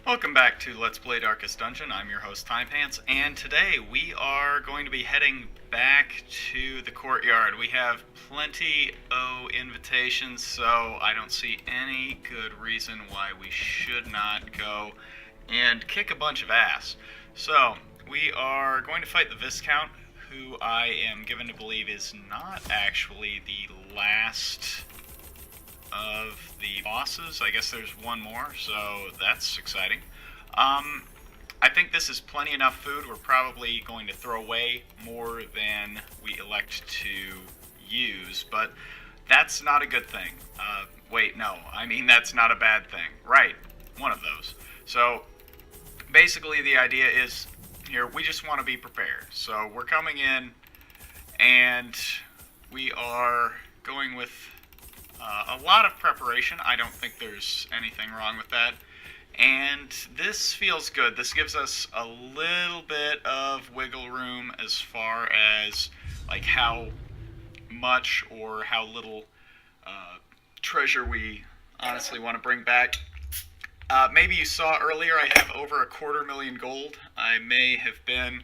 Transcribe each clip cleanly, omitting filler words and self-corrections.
Welcome back to Let's Play Darkest Dungeon. I'm your host, Timepants, and today we are going to be heading back to the Courtyard. We have plenty of invitations, so I don't see any good reason why we should not go and kick a bunch of ass. So, we are going to fight the Viscount, who I am given to believe is not actually the last of the bosses. I guess there's one more, so that's exciting. I think this is plenty enough food. We're probably going to throw away more than we elect to use, but that's not a good thing. Wait, no, I mean that's not a bad thing. Right, one of those. So basically the idea is here, we just want to be prepared. So we're coming in and we are going with a lot of preparation. I don't think there's anything wrong with that. And this feels good. This gives us a little bit of wiggle room as far as like how much or how little treasure we honestly want to bring back. Maybe you saw earlier I have over 250,000 gold. I may have been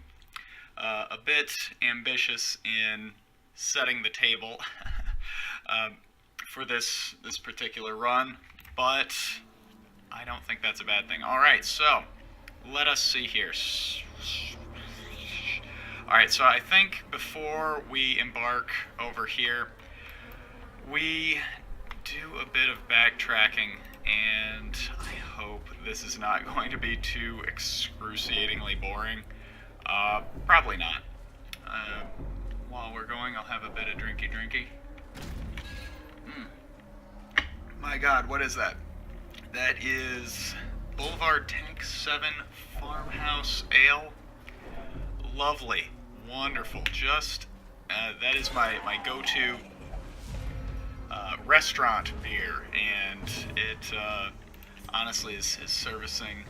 a bit ambitious in setting the table for this particular run, but I don't think that's a bad thing. Alright, so let us see here. Alright, so I think before we embark over here, we do a bit of backtracking, and I hope this is not going to be too excruciatingly boring. Probably not. While we're going, I'll have a bit of drinky. My god, what is that? That is Boulevard Tank 7 Farmhouse Ale. Lovely. Wonderful. Just, that is my go-to restaurant beer, and it honestly is servicing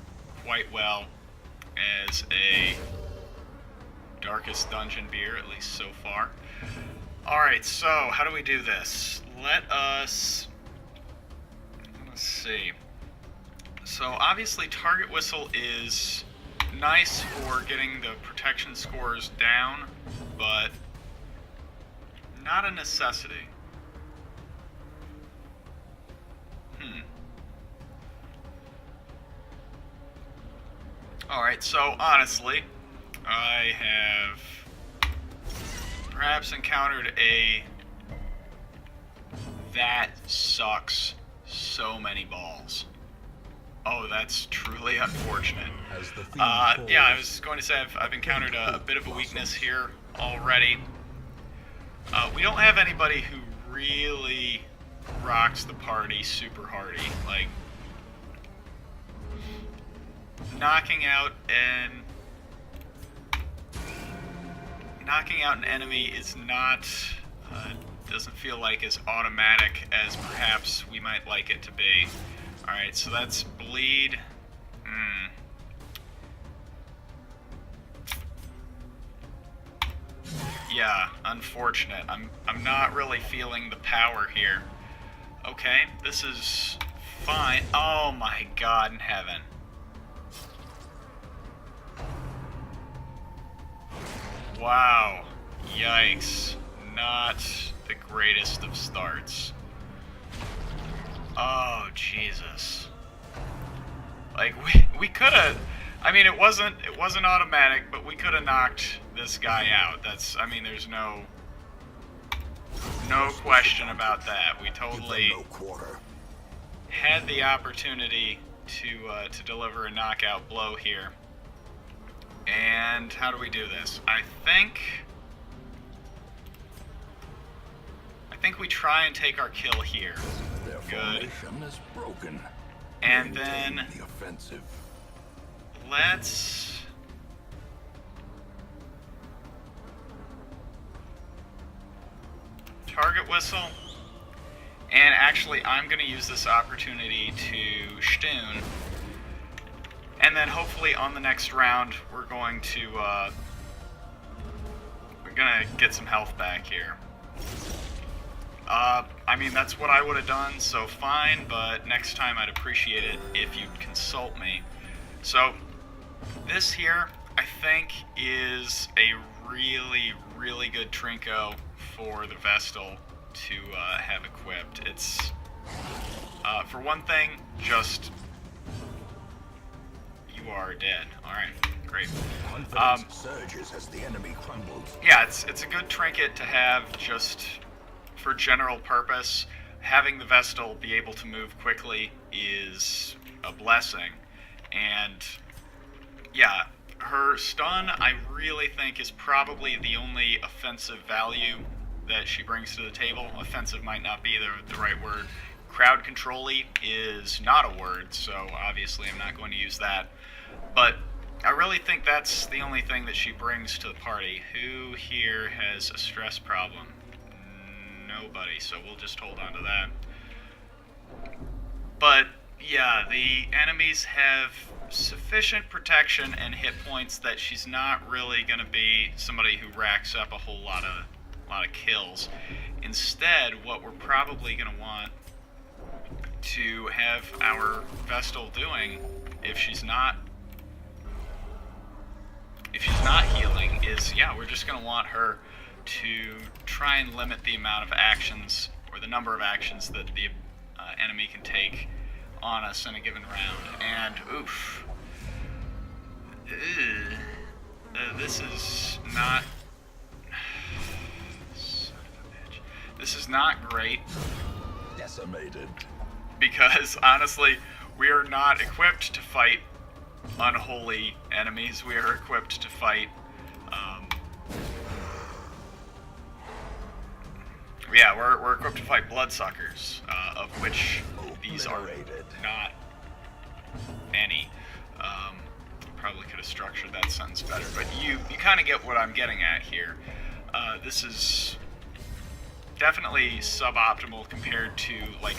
quite well as a Darkest Dungeon beer, at least so far. Alright, so how do we do this? Let's see. So obviously Target Whistle is nice for getting the protection scores down, but not a necessity. Alright, so honestly, I have perhaps encountered a that sucks so many balls. Oh, that's truly unfortunate. Yeah, I was going to say I've encountered a bit of a weakness here already. We don't have anybody who really rocks the party super hardy. Like, knocking out an enemy is not, doesn't feel like as automatic as perhaps we might like it to be. Alright, so that's bleed. Yeah, unfortunate. I'm not really feeling the power here. Okay, this is fine. Oh my god in heaven. Wow. Yikes. Not the greatest of starts. Oh, Jesus. Like, we could have, I mean, it wasn't automatic, but we could have knocked this guy out. That's, I mean, there's no question about that. We totally had the opportunity to deliver a knockout blow here. And how do we do this? I think we try and take our kill here. Good. And then let's Target Whistle. And actually, I'm going to use this opportunity to Stoon. And then hopefully on the next round, we're going to get some health back here. I mean, that's what I would have done, so fine, but next time I'd appreciate it if you'd consult me. So this here, I think, is a really, really good trinco for the Vestal to have equipped. It's, for one thing, just... You are dead. Alright, great. Surges as the enemy crumbles. Yeah, it's a good trinket to have just for general purpose. Having the Vestal be able to move quickly is a blessing. And yeah, her stun I really think is probably the only offensive value that she brings to the table. Offensive might not be the right word. Crowd control-y is not a word, so obviously I'm not going to use that. But I really think that's the only thing that she brings to the party. Who here has a stress problem? Nobody, so we'll just hold on to that. But yeah, the enemies have sufficient protection and hit points that she's not really going to be somebody who racks up a whole lot of kills. Instead, what we're probably going to want to have our Vestal doing, if she's not healing, is, yeah, we're just going to want her to try and limit the amount of actions, or the number of actions that the enemy can take on us in a given round. And, oof. This is not... Son of a bitch. This is not great. Decimated. Because, honestly, we are not equipped to fight unholy enemies. We are equipped to fight... yeah, we're equipped to fight bloodsuckers, of which these are not any. Probably could have structured that sentence better, but you kind of get what I'm getting at here. This is definitely suboptimal compared to, like,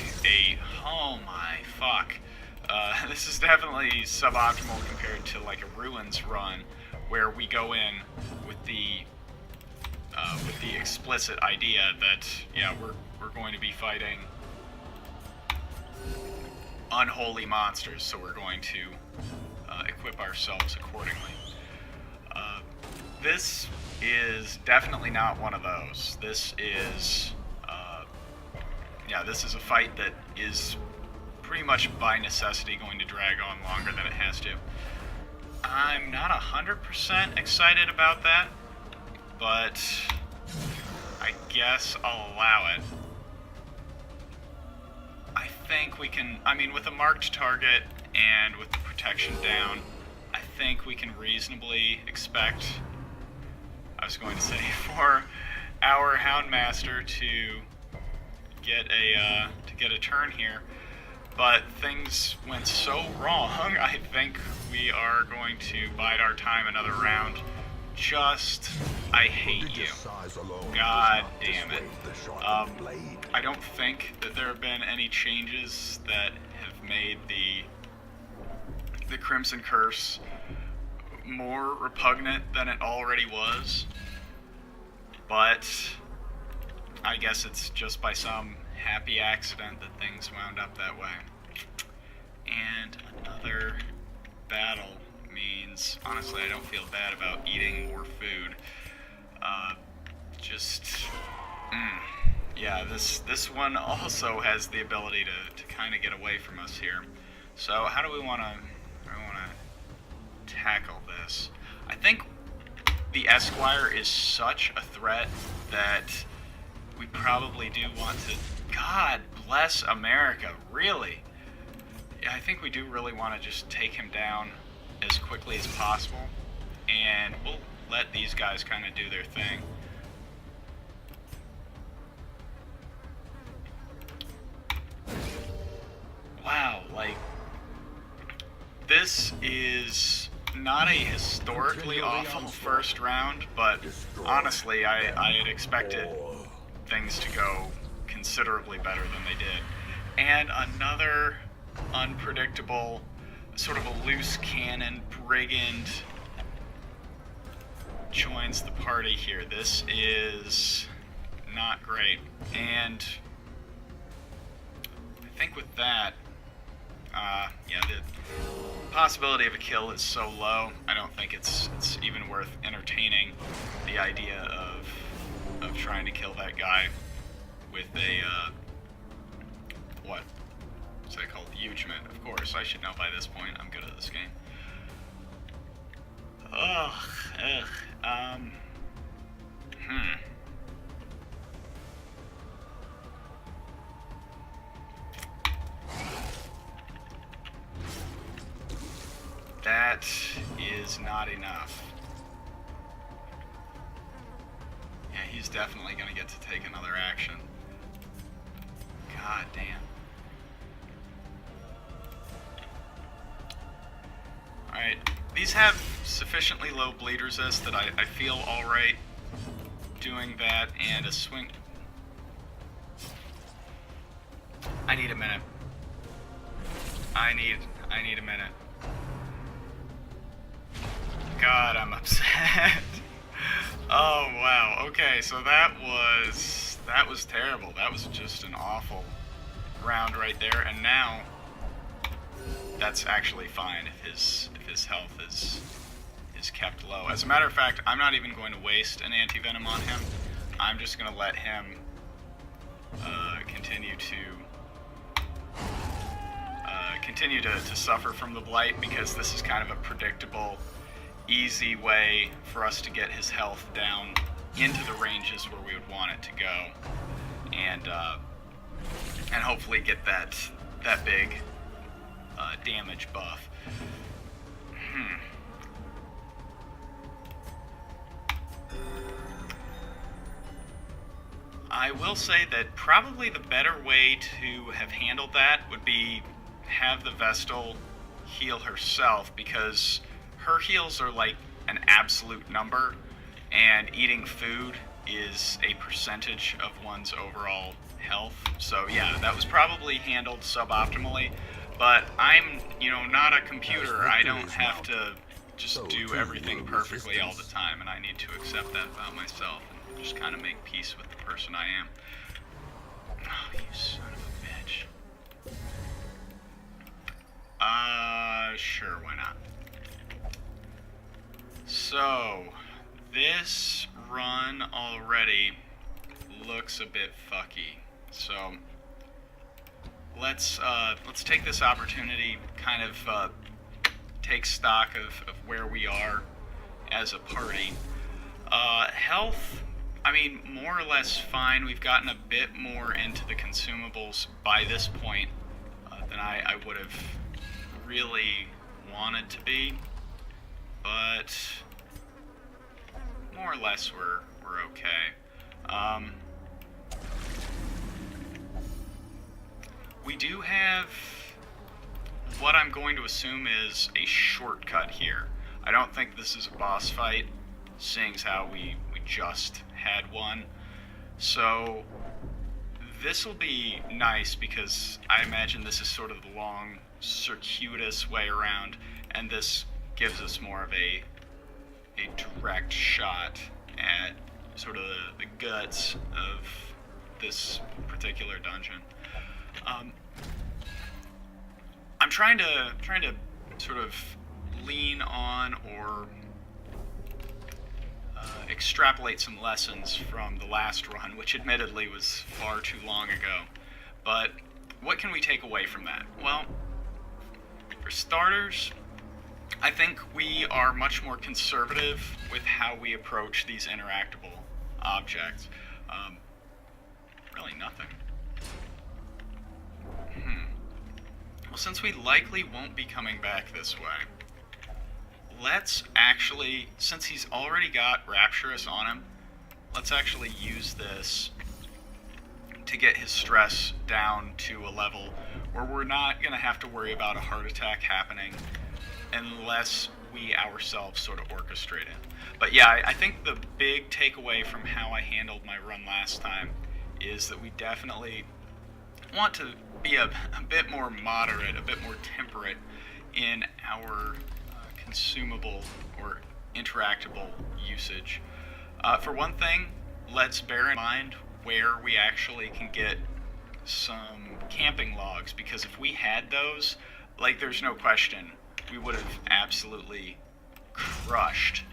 oh my fuck. This is definitely suboptimal compared to, like, a Ruins run, where we go in with the explicit idea that, yeah, we're going to be fighting unholy monsters, so we're going to equip ourselves accordingly. This is definitely not one of those. This is, yeah, this is a fight that is pretty much by necessity going to drag on longer than it has to. I'm not 100% excited about that, but I guess I'll allow it. I think we can, I mean, with a marked target and with the protection down, I think we can reasonably expect, I was going to say, for our Houndmaster to get a turn here. But things went so wrong, I think we are going to bide our time another round. I hate you. God damn it. I don't think that there have been any changes that have made the Crimson Curse more repugnant than it already was. But I guess it's just by some happy accident that things wound up that way. And another battle means, honestly, I don't feel bad about eating more food. Yeah, this one also has the ability to kind of get away from us here. So how do we want to tackle this? I think the Esquire is such a threat that we probably do want to... God bless America, really? Yeah, I think we do really want to just take him down as quickly as possible, and we'll let these guys kind of do their thing. Wow, like, this is not a historically awful first round, but honestly, I had expected things to go considerably better than they did. And another unpredictable, sort of a loose cannon brigand joins the party here. This is not great. And I think with that, yeah, the possibility of a kill is so low, I don't think it's even worth entertaining the idea of trying to kill that guy with a, what's that called? Hugement. Of course, I should know by this point. I'm good at this game. That is not enough. Yeah, he's definitely gonna get to take another action. God damn. Alright, these have sufficiently low bleed resist that I feel alright doing that, and a swing. I need a minute. I need a minute. God, I'm upset. Oh wow. Okay, so that was terrible. That was just an awful round right there, and now that's actually fine if his health is kept low. As a matter of fact, I'm not even going to waste an anti-venom on him. I'm just going to let him continue to suffer from the blight, because this is kind of a predictable, easy way for us to get his health down into the ranges where we would want it to go, and hopefully get that big damage buff. I will say that probably the better way to have handled that would be have the Vestal heal herself, because her heals are like an absolute number, and eating food is a percentage of one's overall health. So yeah, that was probably handled suboptimally, but I'm, not a computer. I don't have to just do everything perfectly all the time, and I need to accept that about myself and just kind of make peace with the person I am. Oh, you son of a bitch. Sure, why not? So, this run already looks a bit fucky. So, let's take this opportunity, kind of take stock of where we are as a party. Health, I mean, more or less fine. We've gotten a bit more into the consumables by this point than I would have really wanted to be, but more or less we're okay. We do have what I'm going to assume is a shortcut here. I don't think this is a boss fight, seeing as how we just had one. So this will be nice, because I imagine this is sort of the long, circuitous way around, and this gives us more of a direct shot at sort of the guts of this particular dungeon. I'm trying to sort of lean on or extrapolate some lessons from the last run, which admittedly was far too long ago. But what can we take away from that? Well, for starters, I think we are much more conservative with how we approach these interactable objects. Really nothing. Well, since we likely won't be coming back this way, let's actually, since he's already got Rapturous on him, let's actually use this to get his stress down to a level where we're not going to have to worry about a heart attack happening unless we ourselves sort of orchestrate it. But yeah, I think the big takeaway from how I handled my run last time is that we definitely want to be a bit more moderate, a bit more temperate in our consumable or interactable usage. For one thing, let's bear in mind where we actually can get some camping logs, because if we had those, like, there's no question we would have absolutely crushed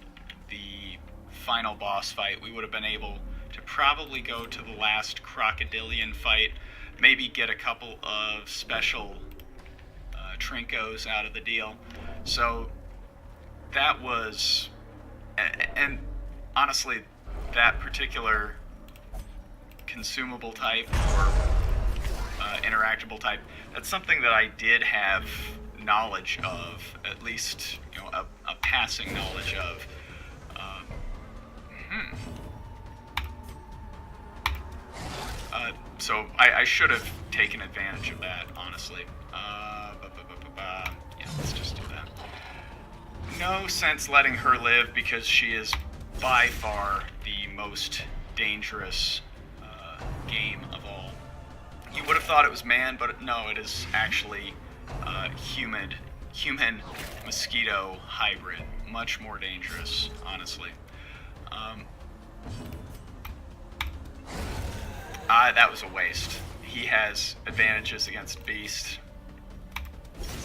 the final boss fight. We would have been able to probably go to the last crocodilian fight, maybe get a couple of special trinkos out of the deal. So that was, and honestly, that particular consumable type or interactable type, that's something that I did have knowledge of, at least, you know, a passing knowledge of. So I should have taken advantage of that, honestly. Yeah, let's just do that. No sense letting her live because she is by far the most dangerous game of all. You would have thought it was man, but no, it is actually human mosquito hybrid. Much more dangerous, honestly. That was a waste. He has advantages against Beast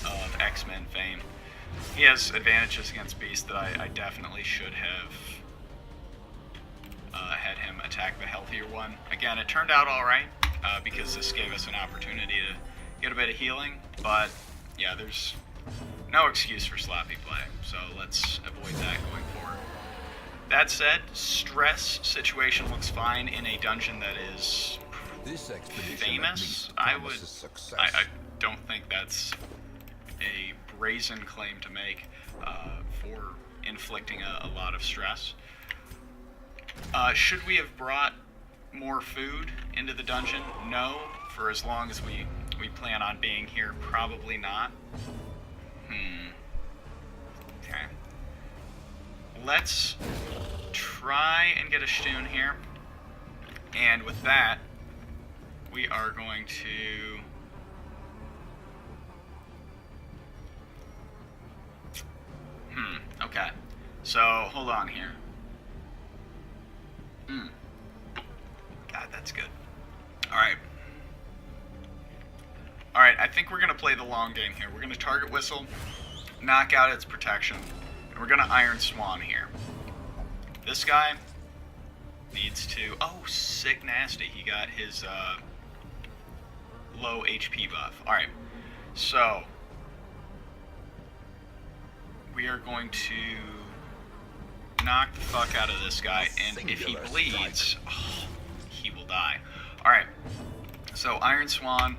of X-Men fame. He has advantages against Beast that I definitely should have had him attack the healthier one. Again, it turned out alright, because this gave us an opportunity to get a bit of healing, but yeah, there's no excuse for sloppy play, so let's avoid that going forward. That said, stress situation looks fine in a dungeon that is famous. I don't think that's a brazen claim to make for inflicting a lot of stress. Should we have brought more food into the dungeon? No. For as long as we plan on being here, probably not. Okay. Let's try and get a Stoon here. And with that, we are going to... Okay. So, hold on here. God, that's good. Alright. Alright, I think we're going to play the long game here. We're going to target Whistle, knock out its protection, and we're going to Iron Swan here. This guy needs to... Oh, sick nasty. He got his low HP buff. Alright, so we are going to knock the fuck out of this guy, and if he bleeds, he will die. Alright, so Iron Swan,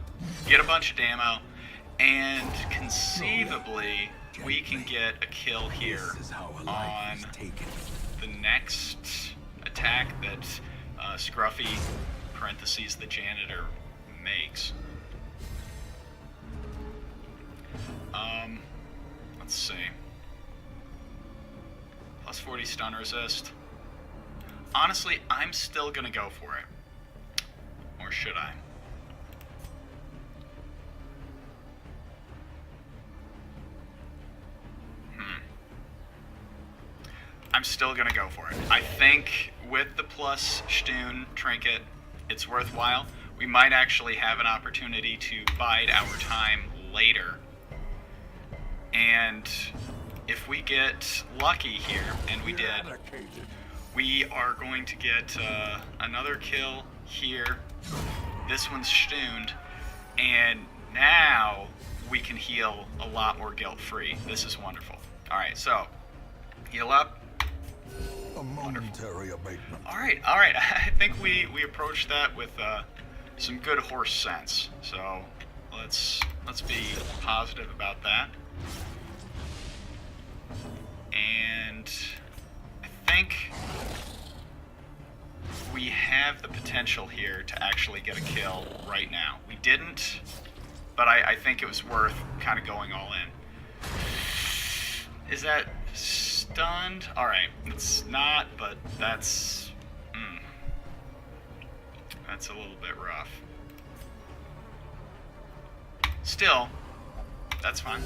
get a bunch of damo, and conceivably we can get a kill here on the next attack that Scruffy, parentheses, the janitor, makes. Let's see. Plus 40 stun resist. Honestly, I'm still gonna go for it. Or should I? I'm still gonna go for it. I think with the plus Stoon trinket, it's worthwhile. We might actually have an opportunity to bide our time later. And if we get lucky here, and we did, we are going to get another kill here. This one's Stooned, and now we can heal a lot more guilt-free. This is wonderful. Alright, so, heal up. A momentary abatement. Alright. I think we approached that with some good horse sense. So, let's be positive about that. And I think we have the potential here to actually get a kill right now. We didn't, but I think it was worth kind of going all in. Is that stunned? Alright, it's not, but that's... that's a little bit rough. Still, that's fine.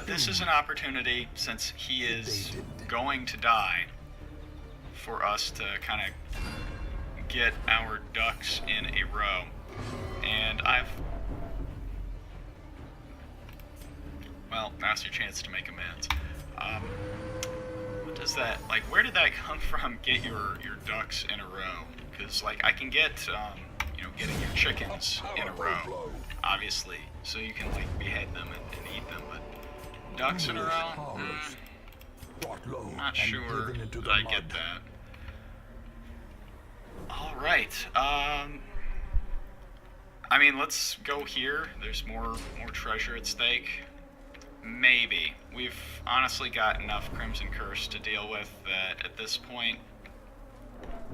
This is an opportunity, since he is going to die, for us to kind of get our ducks in a row. And Well, now's your chance to make amends. What does that, like, where did that come from, get your ducks in a row? Because, like, I can get, you know, getting your chickens in a row, obviously, so you can, like, behead them and eat them, but ducks in a row? Not sure that I get that. Alright, I mean, let's go here. There's more treasure at stake. Maybe. We've honestly got enough Crimson Curse to deal with that at this point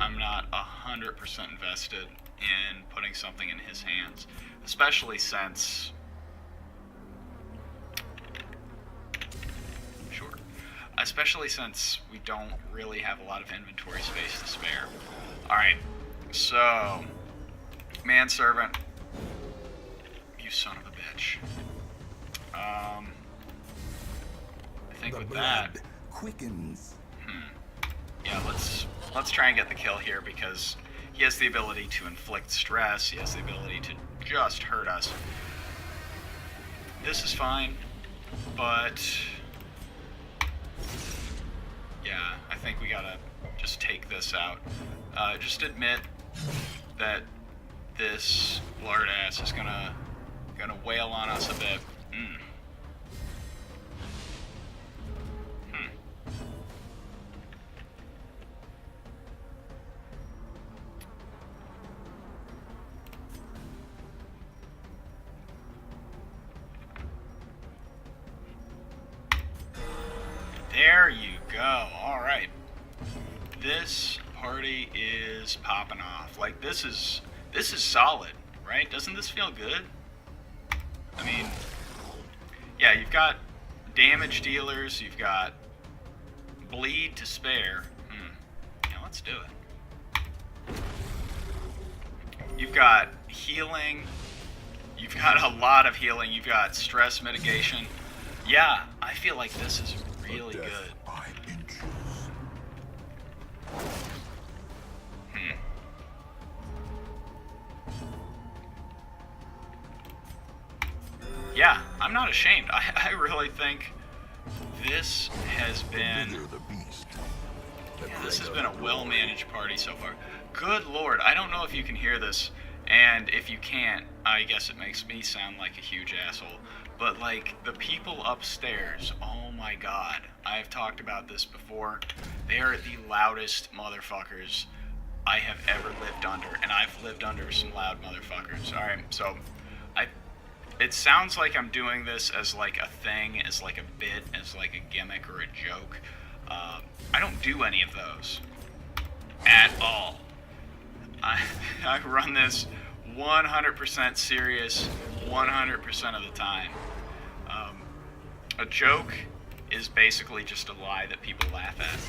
I'm not 100% invested in putting something in his hands. Especially since... Sure. Especially since we don't really have a lot of inventory space to spare. Alright, so... Manservant. You son of a bitch. I think with that... quickens. Yeah, let's try and get the kill here because he has the ability to inflict stress, he has the ability to just hurt us. This is fine, but... Yeah, I think we gotta just take this out. Just admit that this lard ass is gonna wail on us a bit. There you go. Alright. This party is popping off. Like, this is solid, right? Doesn't this feel good? I mean, yeah, you've got damage dealers, you've got bleed to spare. Yeah, let's do it. You've got healing. You've got a lot of healing. You've got stress mitigation. Yeah, I feel like this is really good. Yeah, I'm not ashamed. I really think this has been a well-managed party so far. Good lord, I don't know if you can hear this, and if you can't, I guess it makes me sound like a huge asshole. But like, the people upstairs, oh my god, I've talked about this before. They are the loudest motherfuckers I have ever lived under, and I've lived under some loud motherfuckers. Alright, so it sounds like I'm doing this as like a thing, as like a bit, as like a gimmick or a joke. I don't do any of those at all. I run this 100% serious 100% of the time. A joke is basically just a lie that people laugh at.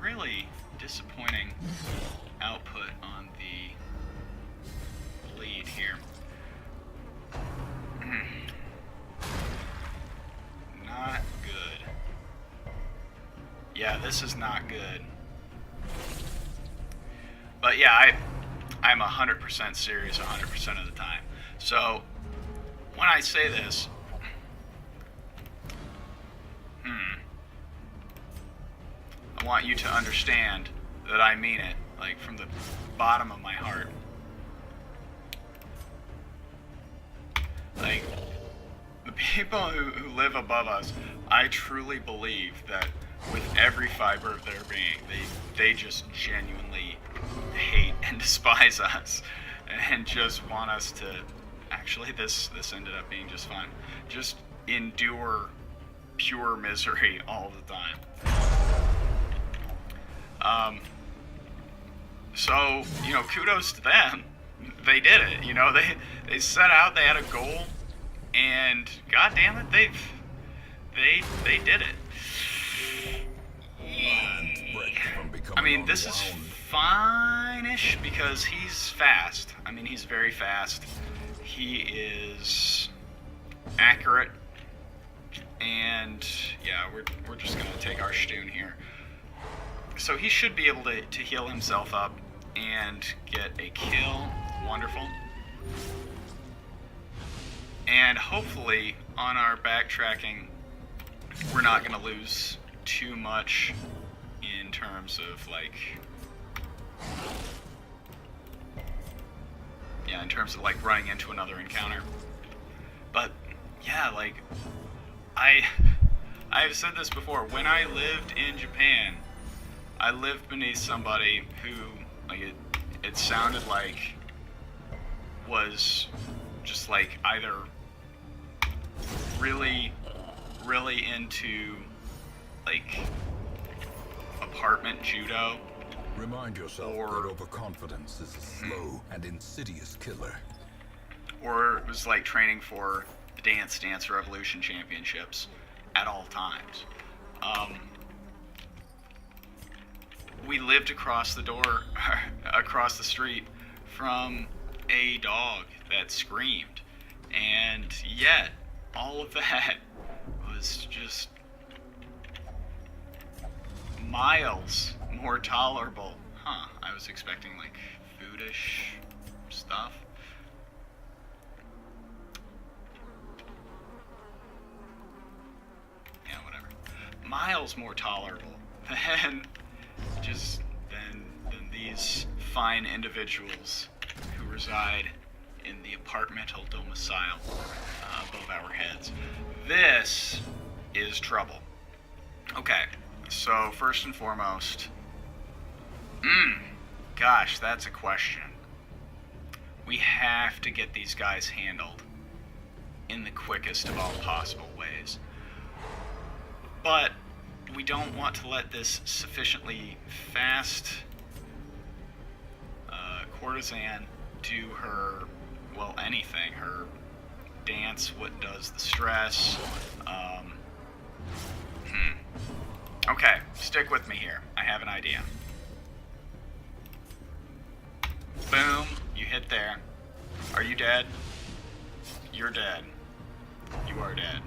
Really disappointing output on the bleed here. Not good. Yeah, this is not good. But yeah, I'm 100% serious 100% of the time. So, when I say this, I want you to understand that I mean it, like from the bottom of my heart. Like, the people who live above us, I truly believe that with every fiber of their being, they just genuinely hate and despise us and just want us to... Actually, this ended up being just fine. Just endure pure misery all the time. So, you know, kudos to them. They did it, you know, they set out, they had a goal, and god damn it, they did it. I mean, this is fine-ish because he's fast. I mean, he's very fast. He is accurate, and yeah, we're just gonna take our stoon here. So he should be able to heal himself up and get a kill. Wonderful. And hopefully, on our backtracking, we're not going to lose too much in terms of, like... Yeah, in terms of, like, running into another encounter. But, yeah, like... I've said this before. When I lived in Japan, I lived beneath somebody who, like, it sounded like was just, like, either really into, like, apartment judo. Remind yourself Or- that overconfidence is a slow and insidious killer. Or it was, like, training for the Dance Revolution Championships at all times. We lived across the street from a dog that screamed, and yet all of that was just miles more tolerable. Huh, I was expecting, like, foodish stuff. Yeah, whatever. Miles more tolerable than than these fine individuals who reside in the apartmental domicile above our heads. This is trouble. Okay, so first and foremost, gosh, that's a question. We have to get these guys handled in the quickest of all possible ways. But we don't want to let this sufficiently fast courtesan do her, well, anything. Her dance, what does the stress. Okay, stick with me here. I have an idea. Boom, you hit there. Are you dead? You're dead. You are dead.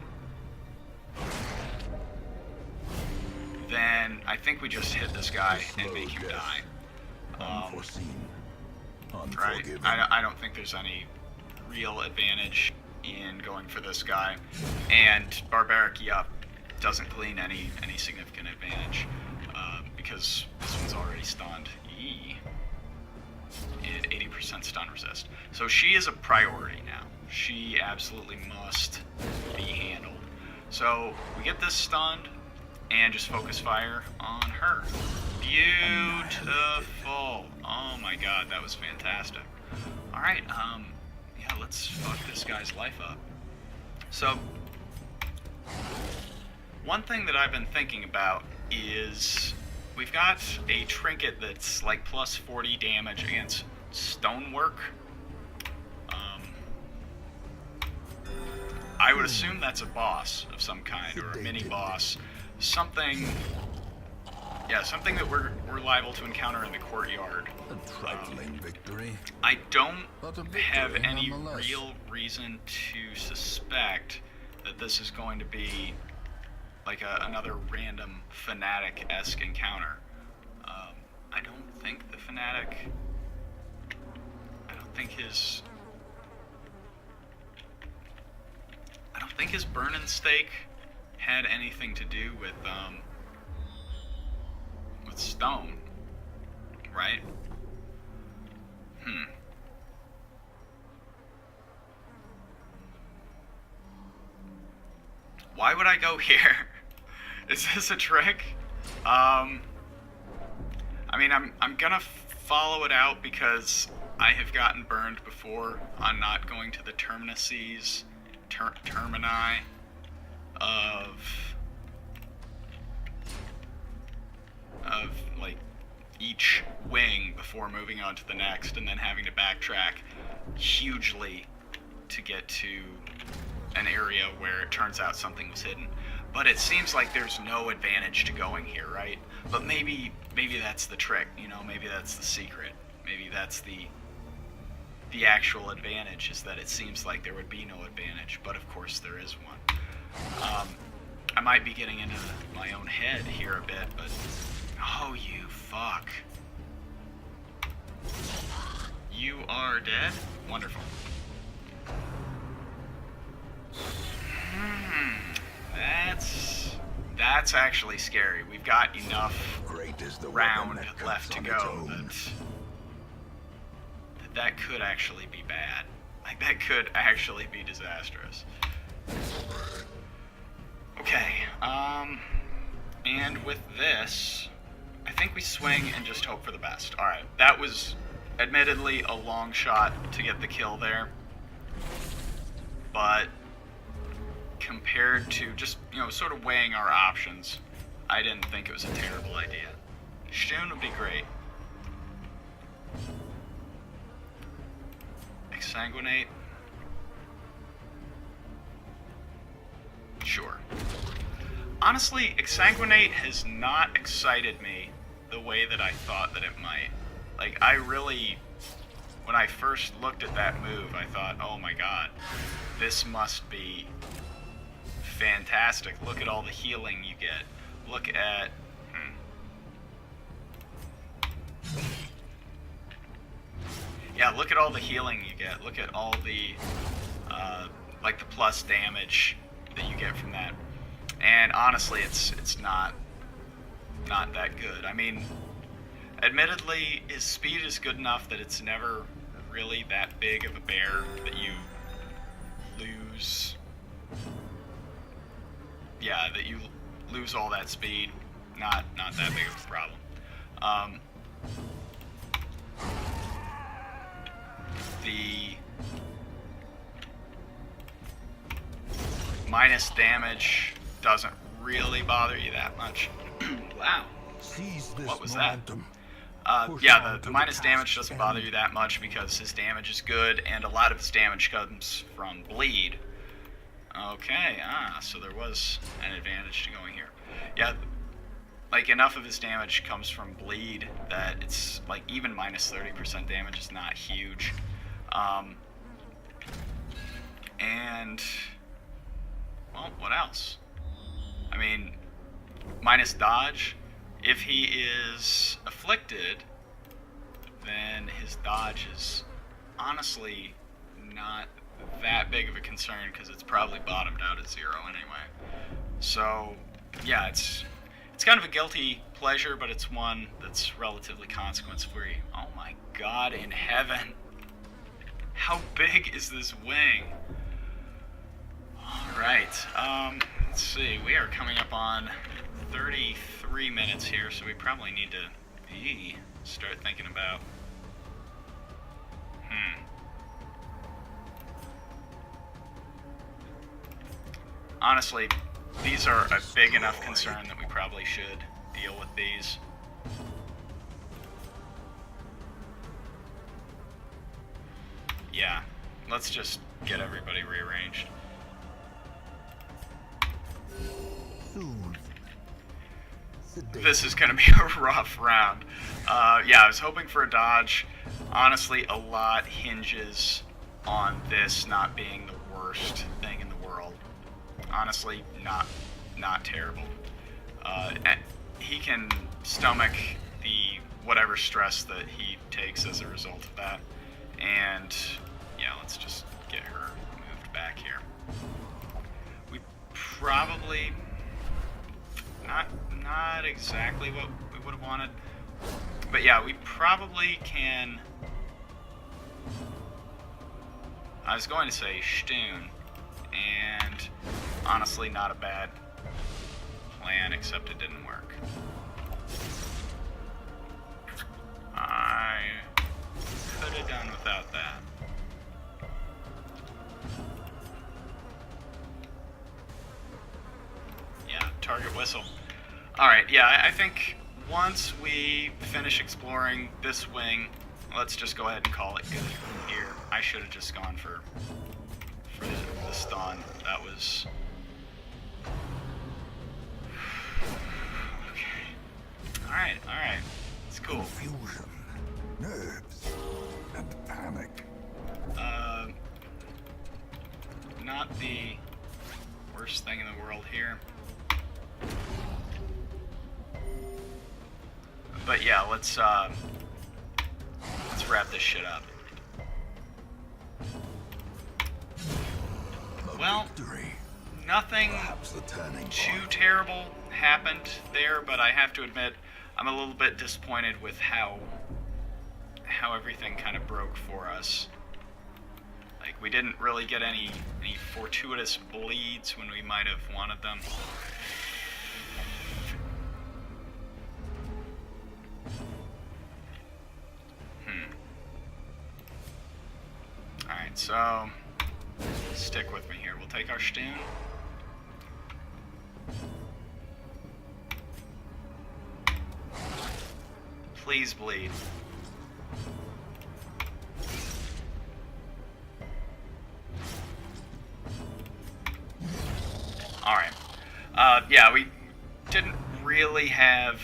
Then I think we just hit this guy and make him die. Unforeseen. Right? Unforgiven. I don't think there's any real advantage in going for this guy. And Barbaric Yup doesn't glean any significant advantage because this one's already stunned. It 80% stun resist. So she is a priority now. She absolutely must be handled. So we get this stunned and just focus fire on her. Beautiful. Oh my god, that was fantastic. Alright, yeah, let's fuck this guy's life up. So, one thing that I've been thinking about is we've got a trinket that's like plus 40 damage against stonework. I would assume that's a boss of some kind, or a mini boss. Something that we're liable to encounter in the courtyard. A trifling victory. I don't But a victory have any nonetheless. real reason to suspect that this is going to be like another random fanatic-esque encounter. I don't think the fanatic... I don't think his burning stake had anything to do with stone, right? Why would I go here? Is this a trick? I mean, I'm gonna follow it out because I have gotten burned before on not going to the termini of like each wing before moving on to the next, and then having to backtrack hugely to get to an area where it turns out something was hidden. But it seems like there's no advantage to going here, right? But maybe that's the trick, you know, maybe that's the secret. Maybe that's the actual advantage, is that it seems like there would be no advantage, but of course there is one. I might be getting into my own head here a bit, but... Oh, you fuck. You are dead? Wonderful. that's actually scary. We've got enough Great is the round weapon that left to cuts on its go own. that could actually be bad. Like, that could actually be disastrous. Okay, and with this, I think we swing and just hope for the best. Alright, that was admittedly a long shot to get the kill there, but compared to just, sort of weighing our options, I didn't think it was a terrible idea. Shun would be great. Exsanguinate? Sure. Honestly, Exsanguinate has not excited me the way that I thought that it might. Like, I really, when I first looked at that move, I thought, oh my god, this must be fantastic. Look at all the healing you get. Look at... Yeah, look at all the healing you get. Look at all the, like the plus damage that you get from that. And honestly, it's not that good. I mean, admittedly, his speed is good enough that it's never really that big of a bear that you lose. Yeah, that you lose all that speed. Not that big of a problem. The minus damage doesn't really bother you that much. Wow. Seize this What was momentum. Yeah, the minus damage doesn't bother you that much because his damage is good, and a lot of his damage comes from bleed. Okay, so there was an advantage to going here. Yeah, like, enough of his damage comes from bleed that it's, like, even minus 30% damage is not huge. And, well, what else? I mean, minus dodge. If he is afflicted, then his dodge is honestly not that big of a concern because it's probably bottomed out at 0 anyway. So, yeah, it's kind of a guilty pleasure, but it's one that's relatively consequence-free. Oh my god in heaven. How big is this wing? Alright, let's see. We are coming up on 33 minutes here, so we probably need to start thinking about... Honestly, these are a big enough concern that we probably should deal with these. Yeah, let's just get everybody rearranged. This is going to be a rough round. Yeah, I was hoping for a dodge. Honestly, a lot hinges on this not being the worst thing in the world. Honestly, not terrible. He can stomach the whatever stress that he takes as a result of that. And yeah, let's just get her moved back here. We probably not exactly what we would have wanted, but yeah, we probably can. I was going to say Stune, and honestly, not a bad plan, except it didn't work. I could have done without that. Yeah, target whistle. Alright, yeah, I think once we finish exploring this wing, let's just go ahead and call it good here. I should have just gone for the stun. That was... Okay. Alright. It's cool. Confusion, nerves, and panic. Not the worst thing in the world here. But yeah, let's wrap this shit up. Well, Nothing Perhaps the turning too point. terrible happened there, but I have to admit I'm a little bit disappointed with how everything kind of broke for us. Like, we didn't really get any fortuitous bleeds when we might have wanted them. Alright, so stick with me here. We'll take our Stoon. Please bleed. Alright. Yeah, we didn't really have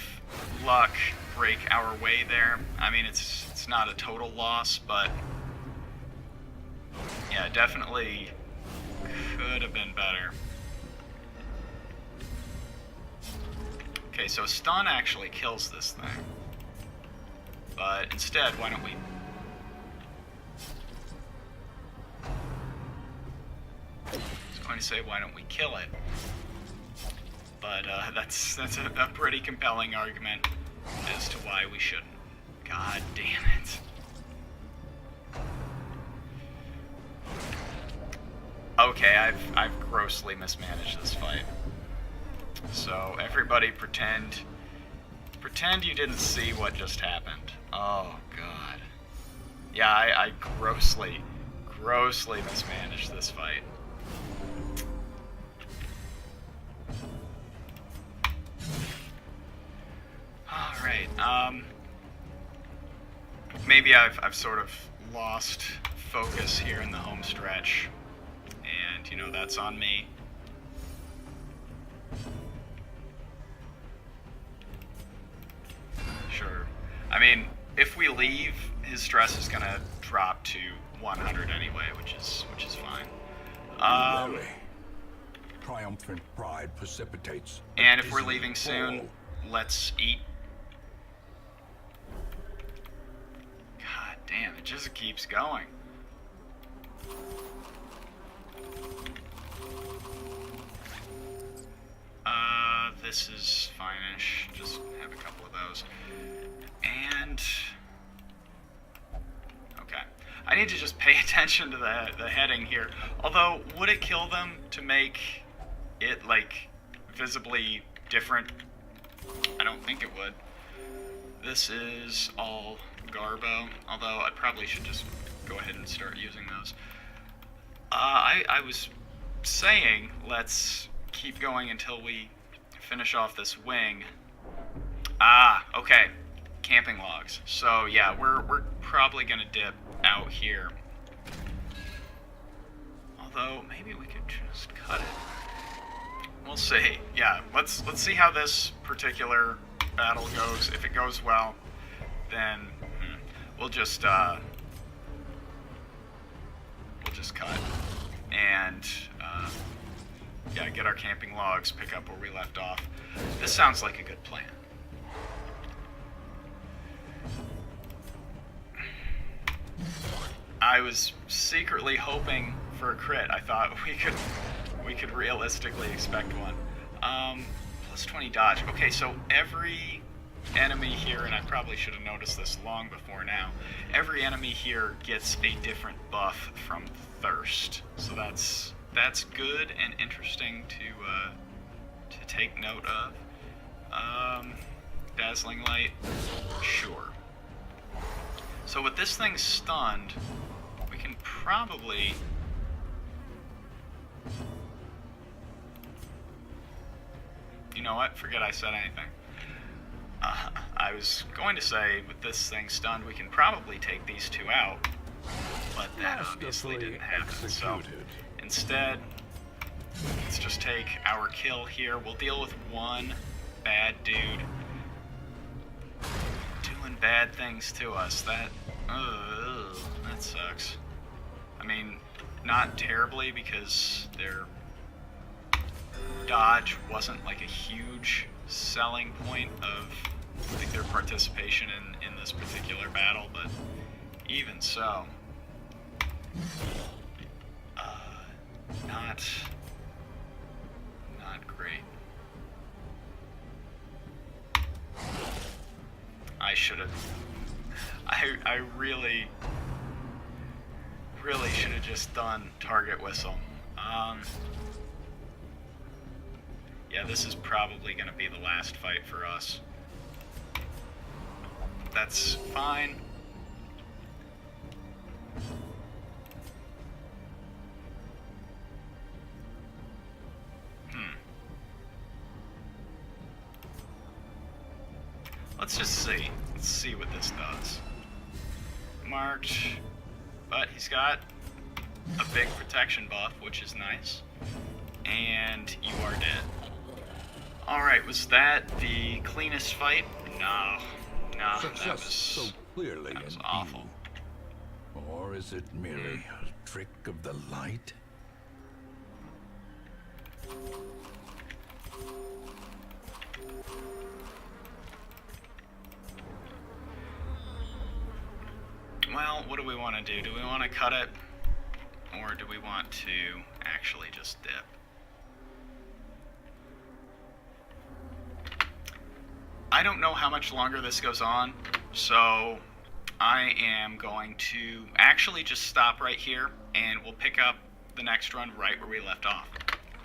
luck break our way there. I mean, it's not a total loss, but yeah, definitely could have been better. Okay, so stun actually kills this thing. But instead, why don't we... I was going to say, why don't we kill it? But that's a pretty compelling argument as to why we shouldn't. God damn it. Okay, I've grossly mismanaged this fight. So everybody pretend you didn't see what just happened. Oh god. Yeah, I grossly mismanaged this fight. Alright, maybe I've sort of lost focus here in the home stretch. And, you know, that's on me. Sure. I mean, if we leave, his stress is gonna drop to 100 anyway, which is fine. Very. Triumphant pride precipitates. And if we're leaving soon, let's eat. God damn, it just keeps going. This is fine-ish. Just have a couple of those. And... okay. I need to just pay attention to the heading here. Although, would it kill them to make it, like, visibly different? I don't think it would. This is all Garbo, although I probably should just go ahead and start using those. I was saying, let's keep going until we finish off this wing. Okay. Camping logs. So yeah, we're probably gonna dip out here. Although maybe we could just cut it. We'll see. Yeah, let's see how this particular battle goes. If it goes well, then we'll just cut and yeah, get our camping logs, pick up where we left off. This sounds like a good plan. I was secretly hoping for a crit. I thought we could realistically expect one. Plus 20 dodge. Okay, so every enemy here, and I probably should have noticed this long before now, every enemy here gets a different buff from thirst. So that's good and interesting to take note of. Dazzling light, sure. So with this thing stunned, we can probably... you know what? Forget I said anything. I was going to say, with this thing stunned, we can probably take these two out, but that obviously didn't happen. So instead, let's just take our kill here. We'll deal with one bad dude doing bad things to us. That sucks. I mean, not terribly, because their dodge wasn't like a huge selling point of, I think, their participation in this particular battle, but even so, should have... I really should have just done target whistle. Yeah, this is probably going to be the last fight for us. That's fine. Let's just see. Let's see what this does. Marked. But he's got a big protection buff, which is nice. And you are dead. Alright, was that the cleanest fight? No. No, Success so clearly that was in awful. you. Or is it merely a trick of the light? Well, what do we want to do? Do we want to cut it? Or do we want to actually just dip? I don't know how much longer this goes on, so I am going to actually just stop right here, and we'll pick up the next run right where we left off.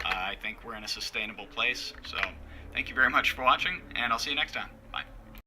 I think we're in a sustainable place, so thank you very much for watching, and I'll see you next time.